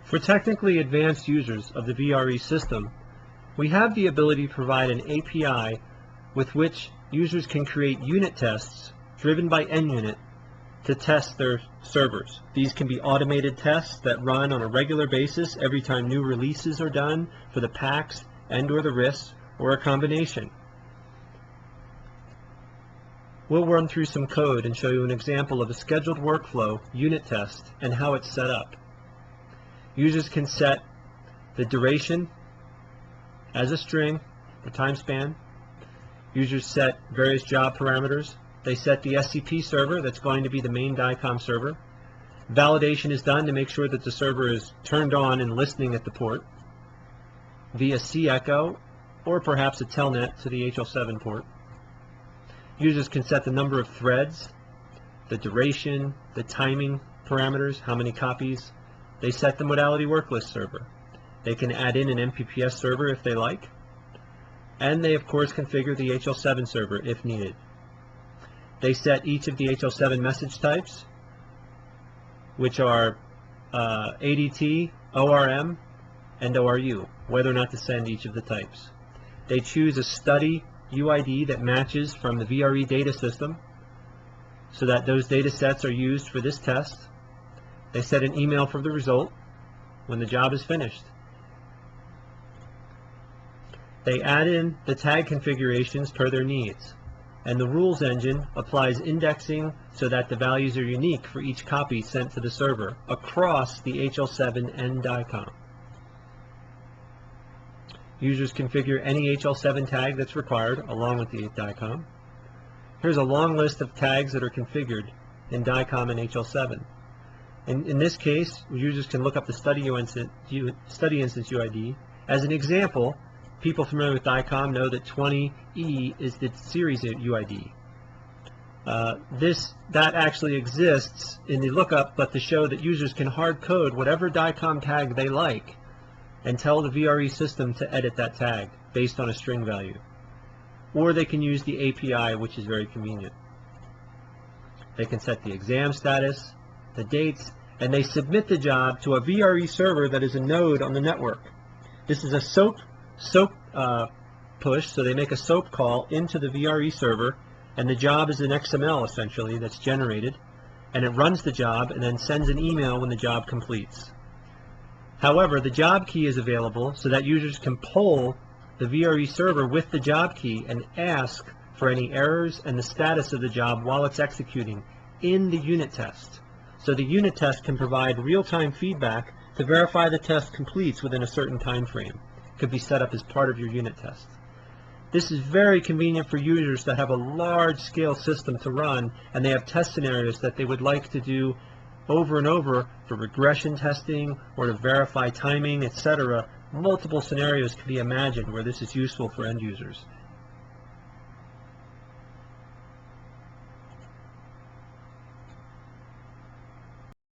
For technically advanced users of the VRE system, we have the ability to provide an API with which users can create unit tests driven by NUnit to test their servers. These can be automated tests that run on a regular basis every time new releases are done for the packs and or the RIS, or a combination. We'll run through some code and show you an example of a scheduled workflow unit test and how it's set up. Users can set the duration as a string, the time span. Users set various job parameters. They set the SCP server that's going to be the main DICOM server. Validation is done to make sure that the server is turned on and listening at the port via C-echo or perhaps a telnet to the HL7 port. Users can set the number of threads, the duration, the timing parameters, how many copies. They set the modality worklist server. They can add in an MPPS server if they like. And they, of course, configure the HL7 server if needed. They set each of the HL7 message types, which are ADT, ORM, and ORU, whether or not to send each of the types. They choose a study UID that matches from the VRE data system so that those data sets are used for this test. They set an email for the result when the job is finished. They add in the tag configurations per their needs, and the rules engine applies indexing so that the values are unique for each copy sent to the server across the HL7 and DICOM. Users configure any HL7 tag that's required along with the DICOM. Here's a long list of tags that are configured in DICOM and HL7. In this case, users can look up the study instance UID. As an example, people familiar with DICOM know that 20E is the series UID. That actually exists in the lookup, but to show that users can hard code whatever DICOM tag they like and tell the VRE system to edit that tag based on a string value. Or they can use the API, which is very convenient. They can set the exam status, the dates, and they submit the job to a VRE server that is a node on the network. This is a SOAP push, so they make a SOAP call into the VRE server, and the job is an XML essentially that's generated, and it runs the job and then sends an email when the job completes. However, the job key is available so that users can poll the VRE server with the job key and ask for any errors and the status of the job while it's executing in the unit test. So the unit test can provide real-time feedback to verify the test completes within a certain time frame. It could be set up as part of your unit test. This is very convenient for users that have a large-scale system to run and they have test scenarios that they would like to do over and over for regression testing or to verify timing, etc. Multiple scenarios can be imagined where this is useful for end users.